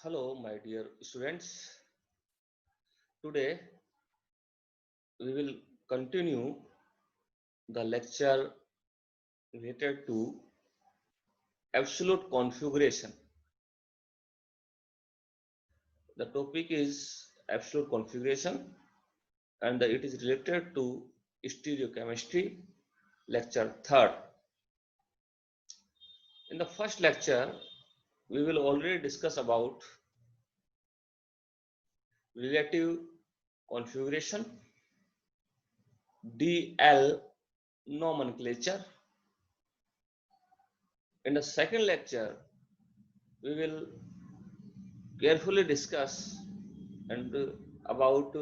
Hello, my dear students. Today we will continue the lecture related to absolute configuration. The topic is absolute configuration and it is related to stereochemistry, lecture 3rd. In the first lecture, we will already discuss about relative configuration, DL nomenclature. In the second lecture, we will carefully discuss and about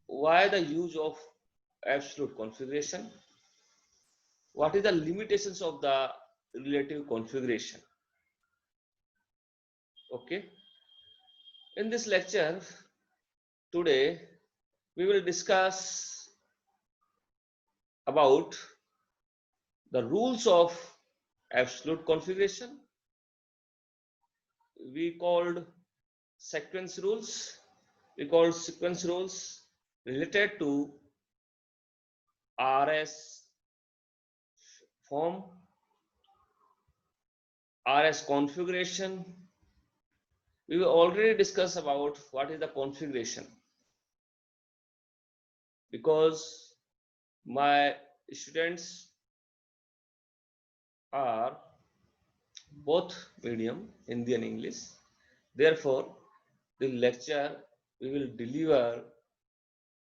why the use of absolute configuration, what is the limitations of the relative configuration. Okay, in this lecture today we will discuss about the rules of absolute configuration. We called sequence rules. We called sequence rules related to RS form, RS configuration. We will already discuss about what is the configuration, because my students are both medium, Hindi and English. Therefore, the lecture we will deliver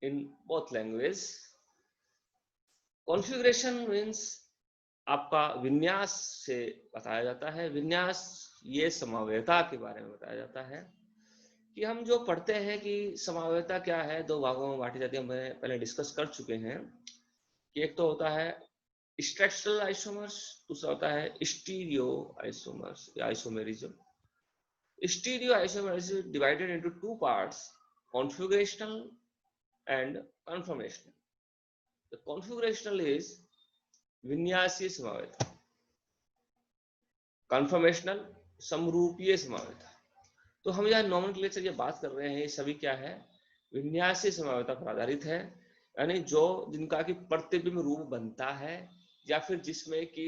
in both languages. Configuration means आपका विन्यास से बताया जाता है. विन्यास ये समावेयता के बारे में बताया जाता है कि हम जो पढ़ते हैं कि समावेयता क्या है, दो भागों में बांटी जाती है. हम पहले डिस्कस कर चुके हैं कि एक तो होता है स्ट्रक्चरल आइसोमर्स, दूसरा होता है स्टीरियो आइसोमर्स या isomerism. Stereo isomers is divided into two parts, configurational and conformational. The configurational is विन्यासीय समावेयता, conformational समरूपीय समावेयता. तो हम यहाँ नोमेनक्लेचर ये बात कर रहे हैं, ये सभी क्या है, विन्यासीय समावेयता पर आधारित है. यानी जो जिनका की प्रतिबिंब रूप बनता है या फिर जिसमें कि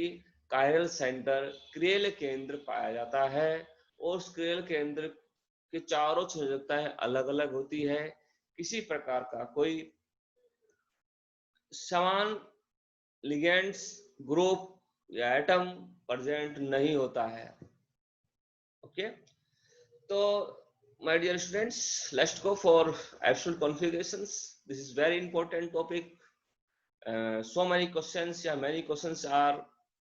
कायरल सेंटर क्रियल केंद्र पाया जाता है और उस क्रियल केंद्र के चारों संयोजकताएं अलग अलग होती है. किसी प्रकार का कोई समान लिगेंड्स ग्रुप या एटम प्रेजेंट नहीं होता है. ओके, तो my dear students, let's go for absolute configurations. This is very important topic. So many questions, yeah, many questions are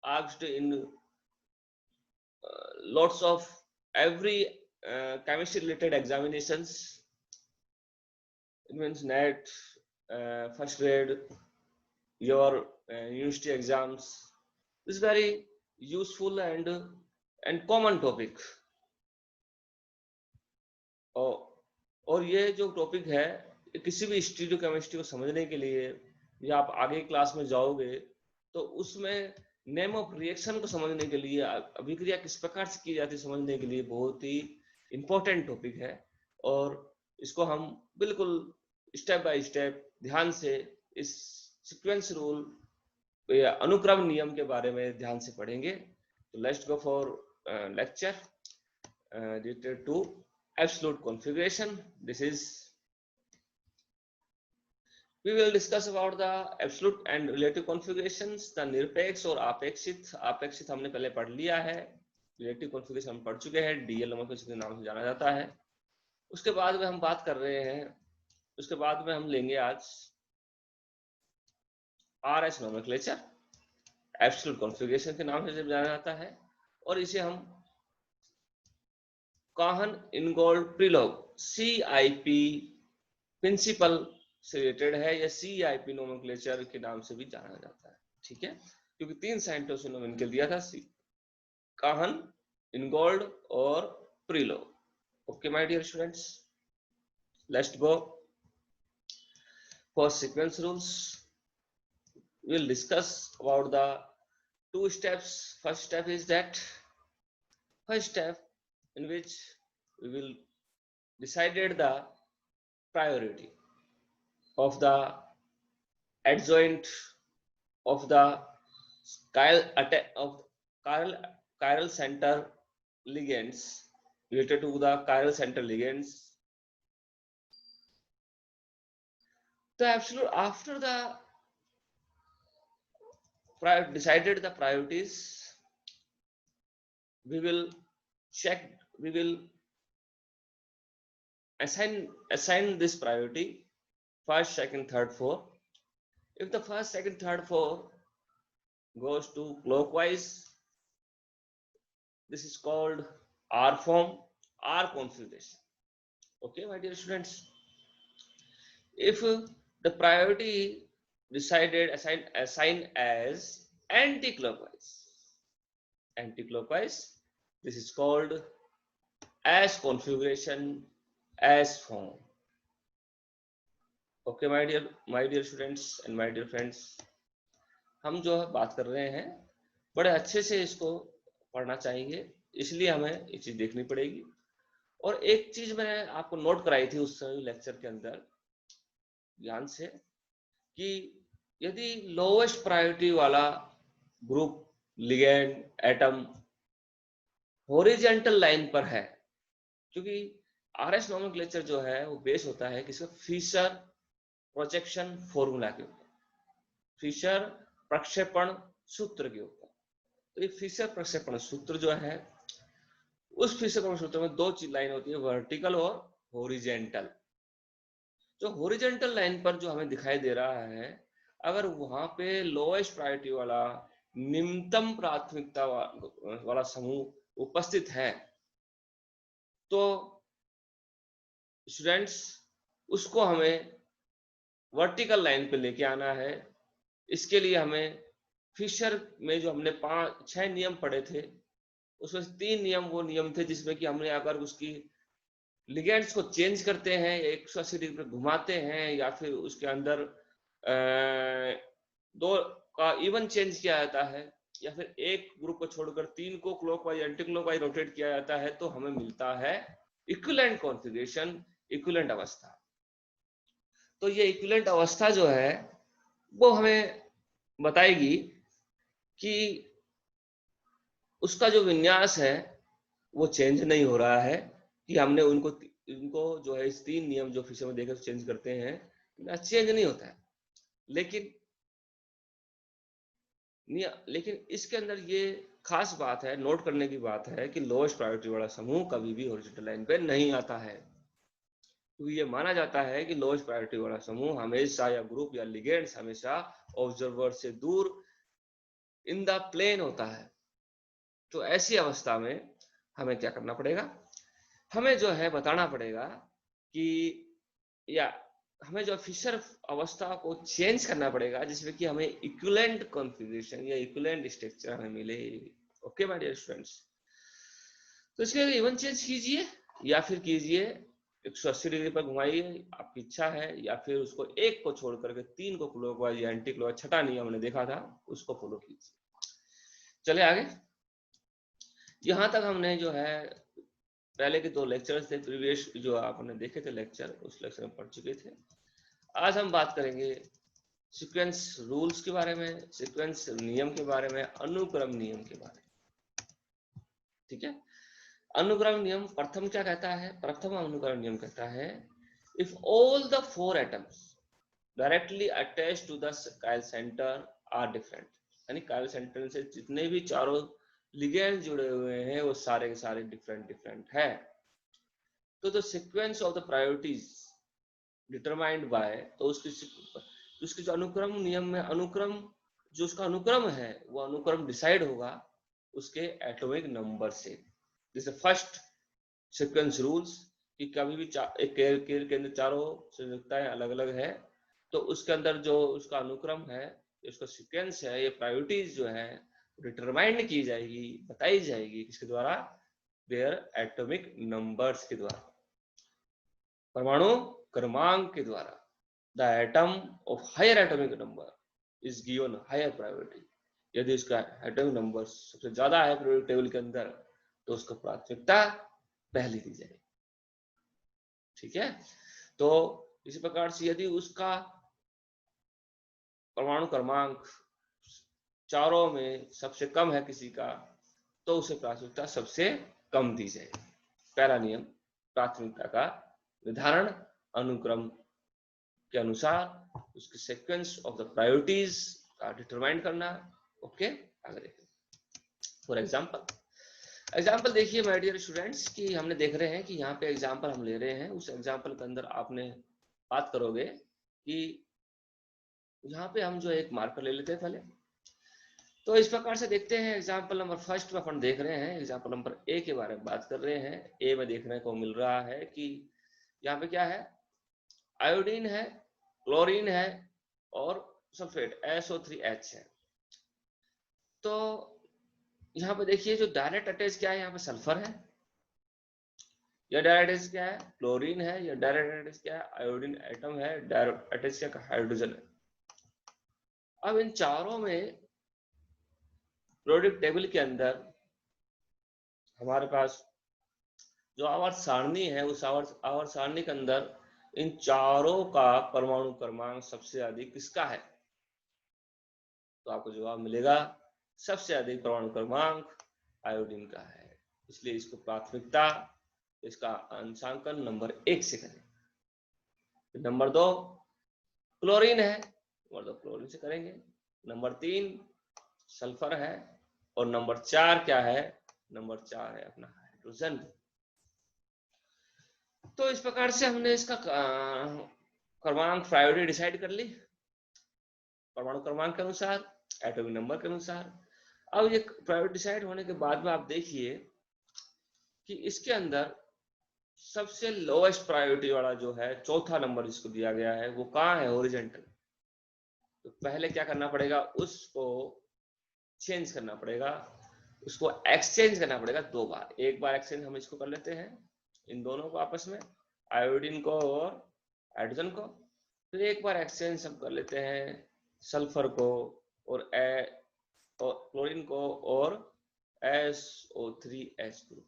asked in lots of every chemistry related examinations. It means NET, first grade, your university exams. This is very useful and common topic. और ये जो topic है, किसी भी stereochemistry को समझने के लिए या आप आगे क्लास में जाओगे तो उसमें नेम ऑफ रिएक्शन को समझने के लिए, अभिक्रिया किस प्रकार से की जाती है समझने के लिए बहुत ही इंपॉर्टेंट टॉपिक है. और इसको हम बिल्कुल स्टेप बाय स्टेप ध्यान से इस सीक्वेंस रूल या अनुक्रम नियम के बारे में ध्यान से पढ़ेंगे. तो let's go for lecture related to absolute configuration. This is, we will discuss about the absolute and relative configurations. The निरपेक्ष और आपेक्षित. आपेक्षित हमने पहले पढ़ लिया है, रिलेटिव कॉन्फ़िगरेशन हम पढ़ चुके हैं, डीएल नोमेनक्लेचर के नाम से जाना जाता है. उसके बाद में हम बात कर रहे हैं, उसके बाद में हम लेंगे आज आरएस नोमेनक्लेचर, एब्सोल्यूट कॉन्फ़िगरेशन के नाम से जब जाना जाता है. और इसे हम काहन इनगोल्ड प्रिलोग CIP प्रिंसिपल से रिलेटेड है या CIP नोमेनक्लेचर के नाम से भी जाना जाता है. ठीक है, क्योंकि तीन साइंटिस्टों ने नोमेनक्लेचर दिया था, काहन, इनगोल्ड और Prelog. Okay my dear students, let's go for sequence rules. we will discuss about the two steps. First step is that, first step, in which we will decided the priority of the adjoint of the of chiral chiral center ligands related to the chiral center ligands. The absolute after the decided the priorities, we will check, we will assign this priority first, second, third, fourth. If the first, second, third, fourth goes to clockwise, this is called R form, R configuration. Okay, my dear students. If the priority decided assigned as anti-clockwise, this is called as configuration, as form. Okay, my dear students and my dear friends, हम जो बात कर रहे हैं बड़े अच्छे से इसको पढ़ना चाहिए, इसलिए हमें ये चीज देखनी पड़ेगी। और एक चीज मैंने आपको नोट कराई थी उस लेक्चर के अंदर ध्यान से, कि यदि लोवेस्ट प्रायोरिटी वाला group ligand atom horizontal line पर है, क्योंकि आरएस नोमेनक्लेचर जो है वो बेस होता है किसका, फिशर प्रोजेक्शन फॉर्मूला के ऊपर, फिशर प्रक्षेपण सूत्र के ऊपर। तो ये फिशर प्रक्षेपण सूत्र जो है, उस फिशर प्रक्षेपण सूत्र में दो चीज लाइन होती है, वर्टिकल और हॉरिजॉन्टल। जो हॉरिजॉन्टल लाइन पर जो हमें दिखाई दे रहा है, अगर वहां पे लोएस्ट प्रायोरिटी वाला निम्नतम प्राथमिकता वाला समूह उपस्थित है, तो स्टूडेंट्स उसको हमें वर्टिकल लाइन पे लेके आना है। इसके लिए हमें फिशर में जो हमने 6 नियम पढ़े थे, उसमें 3 नियम वो नियम थे जिसमें कि हमने अगर उसकी लिगेंड्स को चेंज करते हैं, 180 डिग्री पर घुमाते हैं, या फिर उसके अंदर दो का इवन चेंज किया जाता है, या फिर एक ग्रुप को छोड़कर 3 को क्लॉकवाइज एंटी क्लॉकवाइज रोटेट किया जाता है, तो हमें मिलता है इक्विवेलेंट कॉन्फ़िगरेशन, इक्विवेलेंट अवस्था। तो ये इक्विवेलेंट अवस्था जो है वो हमें बताएगी कि उसका जो विन्यास है वो चेंज नहीं हो रहा है, कि हमने उनको जो है इस 3 नियम जो फिशर में देखे तो चेंज करते हैं, चेंज नहीं होता है। लेकिन इसके अंदर ये खास बात है, नोट करने की बात है, कि लोएस्ट प्रायोरिटी वाला समूह कभी भी हॉरिजॉन्टल लाइन पे नहीं आता है, क्योंकि ये माना जाता है कि लोएस्ट प्रायोरिटी वाला समूह हमेशा, या ग्रुप या लिगेंड्स हमेशा ऑब्जर्वर से दूर इन द प्लेन होता है। तो ऐसी अवस्था में हमें क्या करना पड़ेगा, हमें जो है बताना पड़ेगा कि, या हमें जो फिशर अवस्था को चेंज करना पड़ेगा, जिसमें कि हमें इक्विवेलेंट कॉन्फ़िगरेशन या इक्विवेलेंट स्ट्रक्चर हमें मिले। ओके माय डियर स्टूडेंट्स, तो इसके लिए इवन चेंज कीजिए या फिर कीजिए 180 डिग्री पर घुमाइए, आपकी इच्छा है, या फिर उसको एक को छोड़ करके 3 को क्लॉकवाइज या एंटी क्लॉकवाइज, छठा नियम हमने देखा था, उसको फॉलो कीजिए। चले आगे। यहां तक हमने जो है पहले के 2 लेक्चर्स थे, प्रीवियस जो आपने देखे थे लेक्चर, उस लेक्चर में पढ़ चुके थे। आज हम बात करेंगे सीक्वेंस रूल्स के बारे में, सीक्वेंस नियम के बारे में, अनुक्रम नियम के बारे में। ठीक है, अनुक्रम नियम प्रथम क्या कहता है, प्रथम अनुक्रम नियम कहता है, if all the 4 atoms directly attached to the chiral centre are different, यानी काइल सेंटर से जितने भी चारों लिगेंड जुड़े हुए हैं वो सारे के सारे डिफरेंट है, तो the sequence of the priorities determined by, तो उसकी जो अनुक्रम नियम में अनुक्रम, जो उसका अनुक्रम है वो अनुक्रम डिसाइड होगा उसके एटॉमिक नंबर से। जैसे फर्स्ट सीक्वेंस रूल्स, कि कभी भी एक केयर के अंदर चारों संयुक्ताएं अलग अलग है, तो उसके अंदर जो उसका अनुक्रम है, उसका सीक्वेंस है, ये प्रायोरिटीज जो है डिटरमाइंड की जाएगी, बताई जाएगी किसके द्वारा, देयर एटॉमिक नंबर्स के द्वारा, परमाणु क्रमांक के द्वारा। The atom of higher atomic number is given higher priority, यदि उसका एटॉमिक नंबर सबसे ज्यादा है प्रायोरिटी टेबल के अंदर, तो उसको प्राथमिकता पहले दी जाएगी। ठीक है, तो इसी प्रकार से यदि उसका परमाणु क्रमांक चारों में सबसे कम है किसी का, तो उसे प्राथमिकता सबसे कम दी जाएगी। पहला नियम प्राथमिकता का निर्धारण अनुक्रम के अनुसार उसके सीक्वेंस ऑफ द प्रायोरिटीज का डिटरमाइन करना। ओके, आगे देखिए। फॉर एग्जाम्पल देखिए माय डियर स्टूडेंट्स कि हमने देख रहे हैं कि यहाँ पे एग्जाम्पल हम ले रहे हैं। उस एग्जाम्पल के अंदर आपने बात करोगे कि यहाँ पे हम जो एक मार्कर ले लेते हैं पहले, तो इस प्रकार से देखते हैं। एग्जाम्पल नंबर फर्स्ट में अपन देख रहे हैं, एग्जाम्पल नंबर ए के बारे में बात कर रहे हैं। ए में देखने को मिल रहा है कि यहाँ पे क्या है, आयोडीन है, क्लोरीन है और सल्फेट SO3H है। तो यहाँ पे देखिए जो डायरेक्ट अटैच क्या है, यहाँ पे सल्फर है, या डायरेक्ट अटैच क्या है, क्लोरीन है, या डायरेक्ट अटैच क्या है, आयोडीन एटम है, डायरेक्ट अटैच क्या है, हाइड्रोजन है। अब इन चारों में प्रोडक्ट टेबल के अंदर हमारे पास जो आवर्त सारणी है, उस आवर्त सारणी के अंदर इन चारों का परमाणु क्रमांक सबसे अधिक किसका है, तो आपको जवाब मिलेगा सबसे अधिक परमाणु क्रमांक आयोडीन का है। इसलिए इसको प्राथमिकता, इसका अंशांकन नंबर 1 से करें। नंबर 2 क्लोरीन है, नंबर 2 क्लोरीन से करेंगे। नंबर 3 सल्फर है, और नंबर 4 क्या है, नंबर 4 है अपना हाइड्रोजन। तो इस प्रकार से हमने इसका क्रमांक प्रायोरिटी डिसाइड कर ली परमाणु क्रमांक के अनुसार, एटॉमिक नंबर के अनुसार। अब ये प्रायोरिटी डिसाइड होने के बाद में आप देखिए कि इसके अंदर सबसे लोएस्ट प्रायोरिटी वाला जो है, चौथा नंबर जिसको दिया गया है, वो कहाँ है, हॉरिजॉन्टल। तो पहले क्या करना पड़ेगा, उसको चेंज करना पड़ेगा, उसको एक्सचेंज करना पड़ेगा 2 बार। एक बार एक्सचेंज हम इसको कर लेते हैं, इन दोनों को आपस में, आयोडीन को और हाइड्रोजन को। फिर एक बार एक्सचेंज हम कर लेते हैं सल्फर को और क्लोरीन को और SO3H ग्रुप।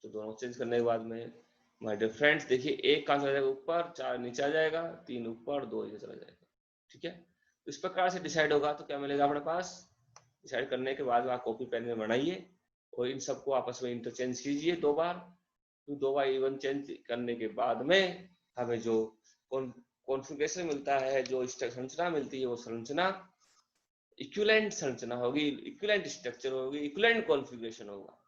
तो दोनों चेंज करने के बाद में माय डियर फ्रेंड्स देखिए, एक कहाँ चला जाएगा ऊपर, 4 नीचे आ जाएगा, 3 ऊपर, 2 नीचे चला जाएगा। ठीक है, तो इस प्रकार से डिसाइड होगा। तो क्या मिलेगा अपने पास, डिसाइड करने के बाद आप कॉपी पेन में बनाइए और इन सबको आपस में इंटरचेंज कीजिए 2 बार। तो 2 बार इवन चेंज करने के बाद में हमें जो कॉन्फ़िगरेशन मिलता है, जो संरचना मिलती है, वो संरचना इक्विवेलेंट संरचना होगी, इक्विवेलेंट स्ट्रक्चर होगी, इक्विवेलेंट कॉन्फ़िगरेशन होगा।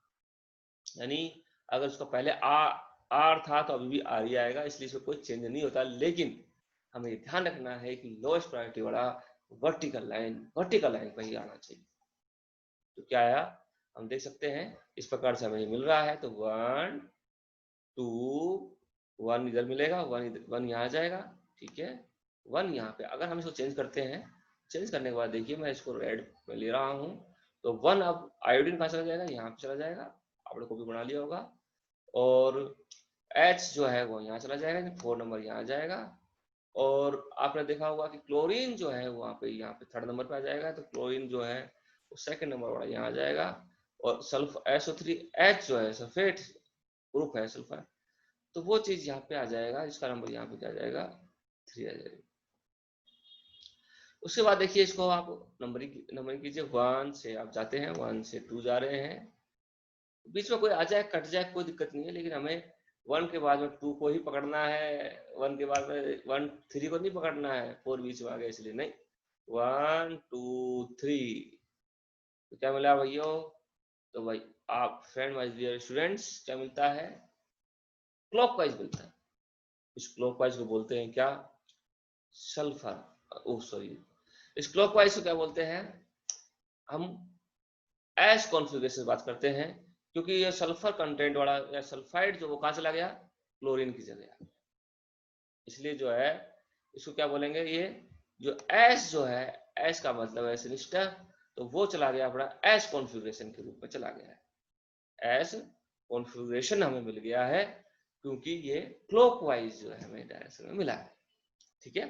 यानी अगर उसका पहले आर था तो अभी भी आर ही आएगा, इसलिए इसमें कोई चेंज नहीं होता। लेकिन हमें ध्यान रखना है कि लोएस्ट प्रायोरिटी वाला वर्टिकल लाइन पर ही आना चाहिए। तो क्या आया, हम देख सकते हैं इस प्रकार से हमें मिल रहा है। तो 1 2 1 इधर मिलेगा, 1 यहाँ आ जाएगा। ठीक है, 1 यहाँ पे। अगर हम इसको चेंज करते हैं, चेंज करने के बाद देखिए मैं इसको रेड में ले रहा हूँ, तो 1 अब आयोडीन कहाँ चला जाएगा, यहाँ पे चला जाएगा, आपने कॉपी बना लिया होगा। और H जो है वो यहाँ चला जाएगा, 4 नंबर यहाँ आ जाएगा। और आपने देखा होगा कि क्लोरीन जो है वहाँ पे, यहाँ पे 3rd नंबर पे आ जाएगा। तो क्लोरीन जो है वो 2nd नंबर वाला यहाँ आ जाएगा। और सल्फर SO3H जो है सल्फेट ग्रुप है सल्फर, तो वो चीज यहाँ पे आ जाएगा, इसका नंबर यहाँ पे क्या आ जाएगा, 3 आ जाएगा। उसके बाद देखिए इसको आप नंबरिंग कीजिए, 1 से आप जाते हैं, 1 से 2 जा रहे हैं। बीच में कोई आ जाए कट जाए कोई दिक्कत नहीं है, लेकिन हमें 1 के बाद में 2 को ही पकड़ना है, 1 के बाद में 1 3 को नहीं पकड़ना है, 4 बीच में आ गया इसलिए नहीं। 1 2 3। तो क्या मिला भैया, तो भाई आप फ्रेंड माय डियर स्टूडेंट्स क्या मिलता है, क्लॉकवाइज मिलता है। इस क्लॉकवाइज को बोलते हैं क्या, सल्फर। ओ सॉरी, इस क्लॉकवाइज को क्या बोलते हैं, हम एस कॉन्फ़िगरेशन बात करते हैं, क्योंकि ये सल्फर कंटेंट वाला या सल्फाइड जो वो कहाँ चला गया, क्लोरीन की जगह। इसलिए जो है इसको क्या बोलेंगे, ये जो एस जो है, एस का मतलब है सिनिस्टर, तो वो चला गया अपना एस कॉन्फ़िगरेशन के रूप में चला गया है। एस कॉन्फ़िगरेशन हमें मिल गया है क्योंकि ये क्लॉकवाइज जो है हमें डायरेक्शन में मिला है। ठीक है,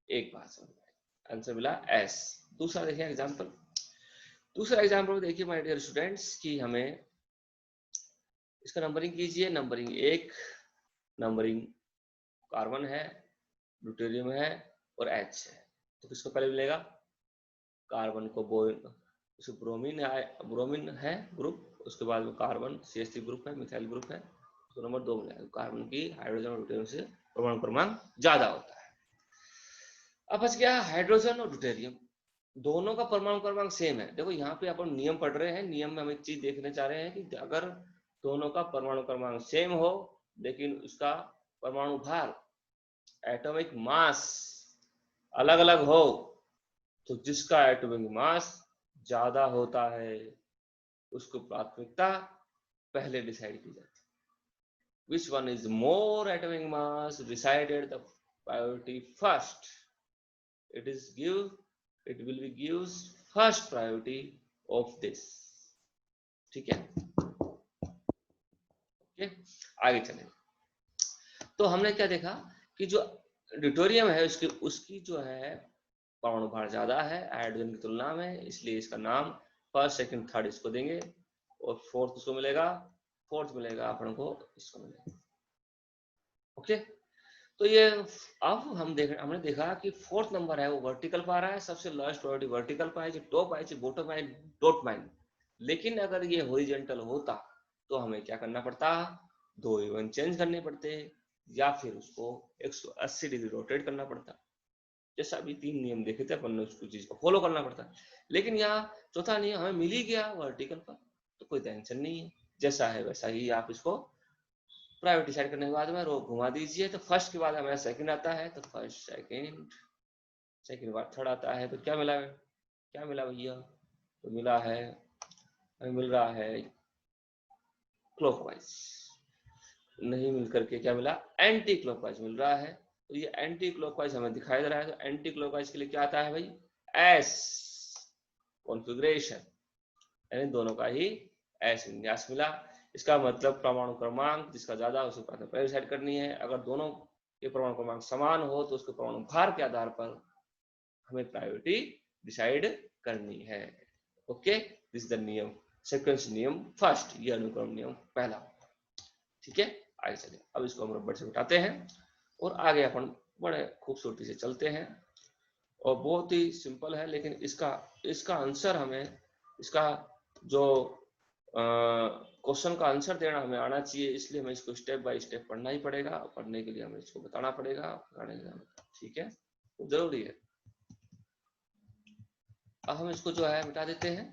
एक बात समझ में, आंसर मिला एस। दूसरा देखिए एग्जांपल, दूसरा एग्जांपल देखिए माय डियर स्टूडेंट्स कि हमें इसका नंबरिंग कीजिए, नंबरिंग 1 नंबरिंग कार्बन है, ड्यूटेरियम है और H है। तो किसको पहले मिलेगा? कार्बन को ब्रोमीन है ग्रुप, उसके बाद में कार्बन CH3 ग्रुप है, मिथाइल ग्रुप है, तो नंबर 2 मिलेगा। कार्बन की हाइड्रोजन और ड्यूटेरियम से परमाणु क्रमांक ज्यादा होता है। अब बच गया हाइड्रोजन और ड्यूटेरियम, दोनों का परमाणु क्रमांक सेम है। देखो यहाँ पे अपन नियम पढ़ रहे हैं, नियम में हम एक चीज देखने चाह रहे हैं कि अगर दोनों का परमाणु क्रमांक सेम हो लेकिन उसका परमाणु भार, एटॉमिक मास अलग अलग हो, तो जिसका एटॉमिक मास ज्यादा होता है उसको प्राथमिकता पहले डिसाइड की जाती है। Which one is more atomic mass decided the priority first, it will be gives first priority of this। ठीक है, ओके आगे चले। तो हमने क्या देखा कि जो ड्यूटेरियम है उसकी जो है परमाणु भार ज्यादा है हाइड्रोजन की तुलना में, इसलिए इसका नाम फर्स्ट सेकंड थर्ड इसको देंगे, और फोर्थ इसको मिलेगा, फोर्थ मिलेगा अपन को इसको मिलेगा। ओके, तो ये अब हमने देखा कि फोर्थ नंबर है वो वर्टिकल पर आ रहा है, सबसे लोएस्ट प्रायोरिटी वर्टिकल पर है, जो टॉप है, जो बॉटम है, डॉट माइन। लेकिन अगर ये हॉरिजॉन्टल होता तो हमें क्या करना पड़ता? 2 इवन चेंज करने पड़ते, या फिर उसको 180 डिग्री रोटेट करना पड़ता। जैसा अभी 3 नियम देखे थे अपन ने, उसको चीज को फॉलो करना पड़ता। लेकिन यहाँ चौथा नियम हमें मिल ही गया वर्टिकल पर, तो कोई टेंशन नहीं है, जैसा है वैसा ही आप इसको प्रायोरिटी डिसाइड करने के बाद में रो घुमा दीजिए। तो फर्स्ट के बाद हमारा सेकंड आता है, तो फर्स्ट सेकंड, सेकंड बाद थर्ड आता है। तो क्या मिला भैया? तो मिला है, हमें मिल रहा है क्लॉकवाइज, नहीं मिल करके क्या मिला? एंटी क्लॉकवाइज मिल रहा है। तो ये एंटी क्लॉकवाइज हमें दिखाई दे रहा है। तो एंटी क्लॉकवाइज के लिए क्या आता है भाई? एस कॉन्फ़िगरेशन, यानी दोनों का ही एस विन्यास मिला। इसका मतलब परमाणु क्रमांक जिसका ज्यादा उसको प्राथमिकता डिसाइड करनी है। अगर दोनों के परमाणु क्रमांक समान हो तो उसके परमाणु भार के आधार पर हमें प्रायोरिटी डिसाइड करनी है। ओके, दिस इज द नियम, सीक्वेंस नियम फर्स्ट, ये अनुक्रम नियम पहला। ठीक है, आगे चलिए। अब इसको हम रबर से उठाते हैं और आगे अपन बड़े खूबसूरती से चलते हैं, और बहुत ही सिंपल है, लेकिन इसका आंसर हमें, इसका जो क्वेश्चन का आंसर देना हमें आना चाहिए, इसलिए हमें इसको स्टेप बाय स्टेप पढ़ना ही पड़ेगा। पढ़ने के लिए हमें इसको बताना पड़ेगा, ठीक है, तो जरूरी है। अब हम इसको जो है मिटा देते हैं,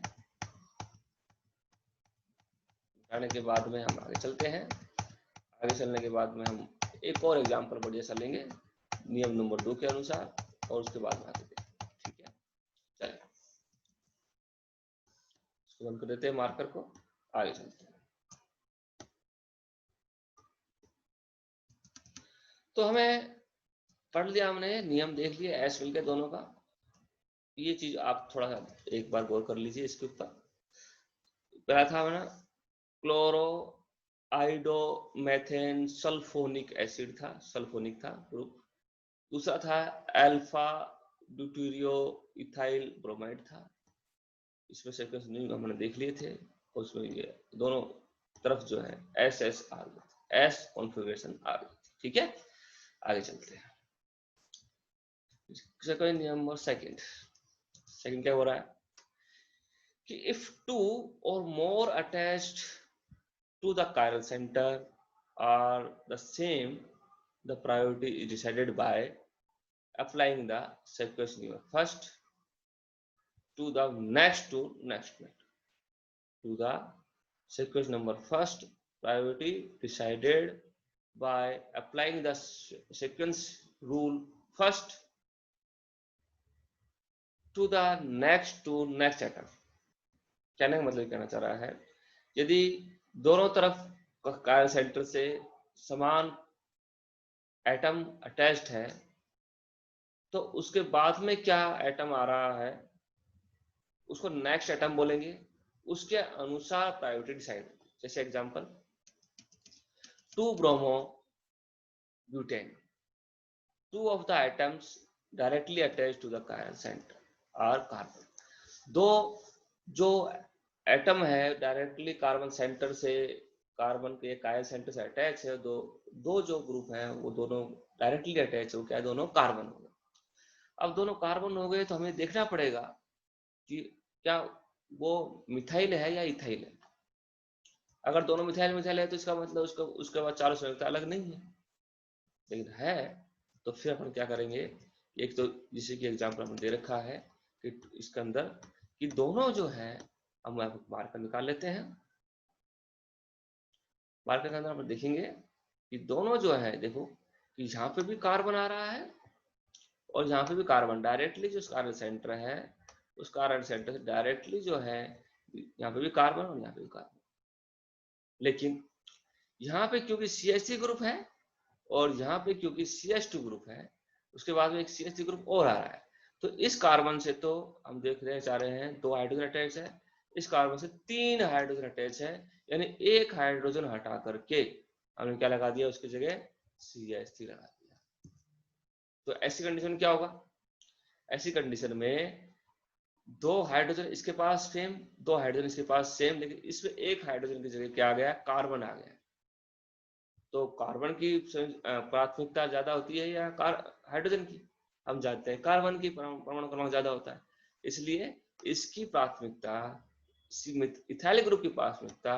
मिटाने के बाद में हम आगे चलते हैं। आगे चलने के बाद में हम एक और एग्जाम्पल बढ़िया सा लेंगे नियम नंबर 2 के अनुसार, और उसके बाद में आगे देखेंगे। ठीक है, चलिए इसको बंद कर देते हैं मार्कर को, आगे चलते हैं। तो हमें पढ़ लिया, हमने नियम देख लिया, एस मिल के दोनों का। ये चीज आप थोड़ा सा एक बार गौर कर लीजिए इसके ऊपर। पहला था ना क्लोरो आइडो मेथेन सल्फोनिक एसिड था, सल्फोनिक था ग्रुप। दूसरा था अल्फा ड्यूटेरियो इथाइल ब्रोमाइड था। इसमें सीक्वेंस नियम हमने देख लिए थे, और उसमें ये दोनों तरफ जो है एस एस आ गई, एस कॉन्फ़िगरेशन आ गई। ठीक है, आगे चलते हैं। सेकंड नियम और सेकंड क्या हो रहा है कि if 2 or more attached to the chiral center are the same, the priority is decided by applying the sequence number first to the next to the sequence number first, priority decided by applying the sequence rule first to the next atom। कहने का मतलब कहना चाह रहा है, यदि दोनों तरफ कायल सेंटर से समान एटम अटैच्ड है, तो उसके बाद में क्या एटम आ रहा है उसको नेक्स्ट एटम बोलेंगे, उसके अनुसार प्रायोरिटी डिसाइड। जैसे example 2 bromo butane, 2 of the atoms directly attached to the chiral center are carbon। दो जो एटम है डायरेक्टली कार्बन सेंटर से कार्बन के कायल सेंटर से अटैच है, दो जो ग्रुप हैं वो दोनों डायरेक्टली अटैच है, वो क्या है, दोनों कार्बन हो गए। अब दोनों कार्बन हो गए तो हमें देखना पड़ेगा कि क्या वो मिथाइल है या इथाइल है। अगर दोनों मिथाइल मिथाइल है तो इसका मतलब उसके बाद चारों संयुक्त अलग नहीं है, लेकिन है तो फिर अपन क्या करेंगे, एक तो जैसे कि एग्जाम्पल अपन दे रखा है कि इसके अंदर कि दोनों जो है हम मार्कर निकाल लेते हैं। मार्कर के अंदर हम देखेंगे कि दोनों जो है, देखो कि यहाँ पे भी कार्बन आ रहा है और यहाँ पे भी कार्बन, डायरेक्टली जो कार्बन सेंटर है उस कार्बन सेंटर से डायरेक्टली जो है यहाँ पे भी कार्बन और यहाँ पे भी कार्बन। लेकिन यहाँ पे क्योंकि CH3 ग्रुप है और यहाँ पे क्योंकि CH2 ग्रुप है, उसके बाद में एक CH3 ग्रुप और आ रहा है, तो इस कार्बन से तो हम देख रहे चाह रहे हैं 2 हाइड्रोजन अटैच है, इस कार्बन से 3 हाइड्रोजन अटैच है, यानी एक हाइड्रोजन हटा करके हमने क्या लगा दिया उसकी जगह CH3 लगा दिया। तो ऐसी कंडीशन क्या होगा, ऐसी कंडीशन में 2 हाइड्रोजन इसके पास सेम, 2 हाइड्रोजन इसके पास सेम, लेकिन इसमें एक हाइड्रोजन की जगह क्या आ गया, कार्बन आ गया। तो कार्बन की प्राथमिकता ज्यादा होती है या हाइड्रोजन की, हम जानते हैं कार्बन की परमाणु क्रमांक ज्यादा होता है, इसलिए इसकी प्राथमिकता इथाइल ग्रुप की प्राथमिकता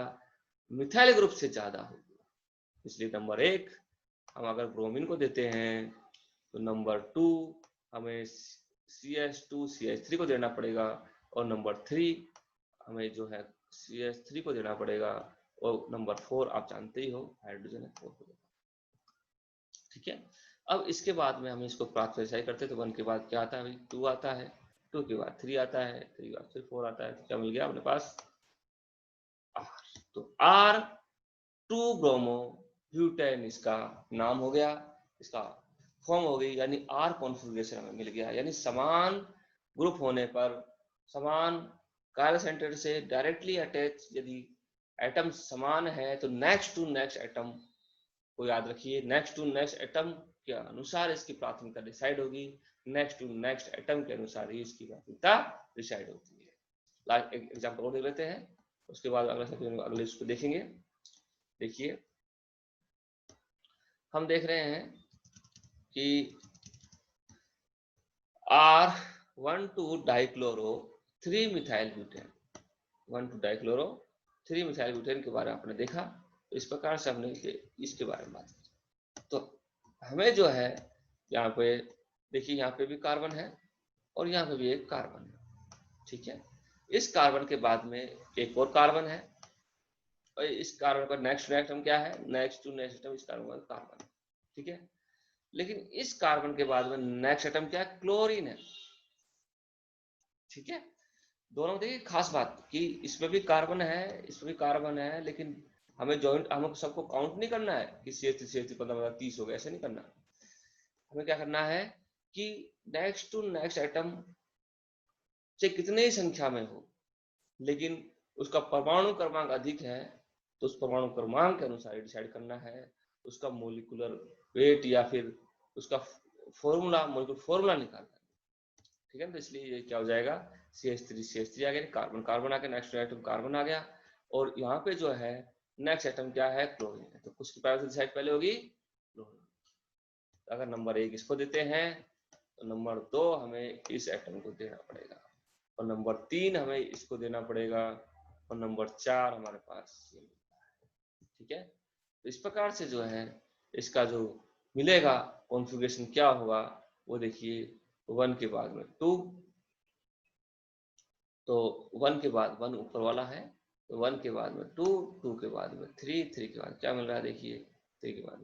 मिथाइल ग्रुप से ज्यादा होगी। इसलिए नंबर 1 हम अगर ब्रोमीन को देते हैं तो नंबर 2 हमें CH2 CH3 को देना पड़ेगा, और नंबर 3 हमें जो है CH3 को देना पड़ेगा, और नंबर 4 आप जानते ही हो हाइड्रोजन है 4 को देना। ठीक है, अब इसके बाद में हम इसको प्राथमिकता करते हैं तो 1 के बाद क्या आता है, 2 आता है, 2 के बाद 3 आता है, 3 के बाद फिर 4 आता है, तो क्या मिल गया अपने पास R। तो R2 ब्रोमो ब्यूटेन इसका नाम हो गया, इसका फॉर्म हो गई, यानी R कॉन्फ़िगरेशन हमें मिल गया, यानी समान ग्रुप होने पर, समान कायल सेंटर से डायरेक्टली अटैच यदि एटम समान है तो नेक्स्ट टू नेक्स्ट एटम को याद रखिए, नेक्स्ट टू नेक्स्ट एटम के अनुसार इसकी प्राथमिकता डिसाइड होगी, नेक्स्ट टू नेक्स्ट एटम के अनुसार ही इसकी प्राथमिकता डिसाइड होती है। एक एग्जांपल और देख लेते हैं, उसके बाद अगले इसको देखेंगे। देखिए हम देख रहे हैं कि R12 dichloro 3 methyl butane, 1,2 dichloro 3 methyl butane के बारे में आपने देखा, तो इस प्रकार से हमने इसके बारे में बात की। तो हमें जो है यहाँ पे देखिए, यहाँ पे भी कार्बन है और यहाँ पे भी एक कार्बन है। ठीक है, इस कार्बन के बाद में एक और कार्बन है, और इस कार्बन पर नेक्स्ट एटम क्या है, नेक्स्ट टू नेक्स्ट एटम इस कार्बन का कार्बन है। ठीक है, लेकिन इस कार्बन के बाद में नेक्स्ट एटम क्या है, क्लोरीन है। ठीक है, दोनों देखिए खास बात कि इसमें भी कार्बन है, इसमें भी कार्बन है, लेकिन हमें जॉइंट, हमें सबको काउंट नहीं करना है कि CH3 15 30 हो गया, ऐसे नहीं करना। हमें क्या करना है कि नेक्स्ट टू नेक्स्ट एटम से कितने ही संख्या में हो, लेकिन उसका परमाणु क्रमांक अधिक है, तो उस परमाणु क्रमांक के अनुसार डिसाइड करना है उसका मोलिकुलर वेट या फिर उसका फॉर्मूला, मोलिकुलर फॉर्मूला निकालना है। ठीक है, तो इसलिए ये क्या हो जाएगा, CH3 आ गया, कार्बन कार्बन आ गया, नेक्स्ट एटम कार्बन आ गया, और यहाँ पे जो है नेक्स्ट एटम क्या है, क्लोरीन है, तो कुछ की प्रायोरिटी डिसाइड पहले होगी क्लोरीन। अगर नंबर 1 इसको देते हैं तो नंबर 2 हमें इस एटम को देना पड़ेगा, और नंबर 3 हमें इसको देना पड़ेगा, और नंबर 4 हमारे पास ये मिलता है। ठीक है, तो इस प्रकार से जो है इसका जो मिलेगा कॉन्फ़िगरेशन क्या होगा, वो देखिए 1 के बाद में 2, तो 1 के बाद 1 ऊपर वाला है, तो 1 के बाद में 2, 2 के बाद में 3, 3 के बाद क्या मिल रहा है, देखिए 3 के बाद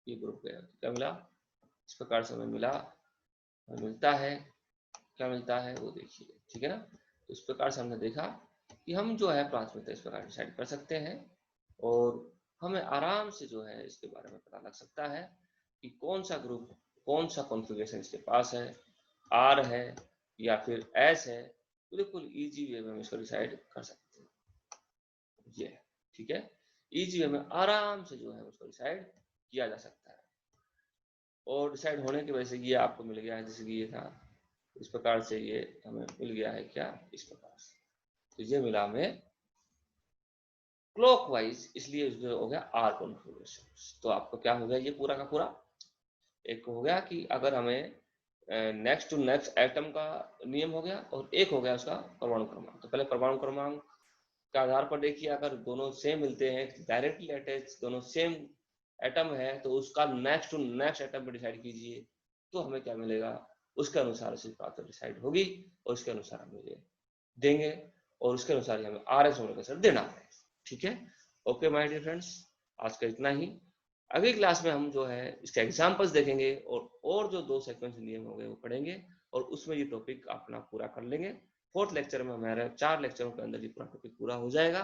ये ग्रुप गया, क्या मिला, इस प्रकार से हमें मिलता है, क्या मिलता है वो देखिए। ठीक है ना, तो इस प्रकार से हमने देखा कि हम जो है प्राथमिकता इस प्रकार डिसाइड कर सकते हैं, और हमें आराम से जो है इसके बारे में पता लग सकता है कि कौन सा ग्रुप, कौन सा कॉन्फ़िगरेशन इसके पास है, R है या फिर S है, तो बिल्कुल इजी वे में हम इसको डिसाइड कर सकते हैं। ये ठीक है, इजी वे में आराम से जो है उसको डिसाइड किया जा सकता है, और डिसाइड होने की वजह से ये आपको मिल गया है, जैसे कि ये था इस प्रकार से, ये हमें मिल गया है क्या, इस प्रकार से, तो ये मिला हमें क्लॉकवाइज, इसलिए इसमें हो गया आर कॉन्फ़िगरेशन। तो आपको क्या हो गया ये पूरा का पूरा, एक हो गया कि अगर हमें नेक्स्ट टू नेक्स्ट एटम का नियम हो गया, और एक हो गया उसका परमाणु क्रमांक। तो पहले परमाणु क्रमांक के आधार पर देखिए, अगर दोनों सेम मिलते हैं, डायरेक्टली अटैच दोनों सेम एटम है, तो उसका नेक्स्ट टू नेक्स्ट एटम पर डिसाइड कीजिए, तो हमें क्या मिलेगा, उसके अनुसार से बात डिसाइड होगी, और उसके अनुसार हम ये देंगे, और उसके अनुसार हमें आर एस ओमेगा सर देना है। ठीक है, ओके माय डियर फ्रेंड्स, आज का इतना ही। अगली क्लास में हम जो है इसके एग्जांपल्स देखेंगे, और जो 2 सीक्वेंस नियम हो गए वो पढ़ेंगे, और उसमें ये टॉपिक अपना पूरा कर लेंगे। 4th लेक्चर में हमारे 4 लेक्चरों के अंदर ये पूरा टॉपिक पूरा हो जाएगा।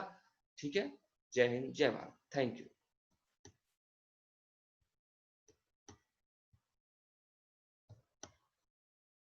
ठीक है, जय हिंद, जय भारत, थैंक यू।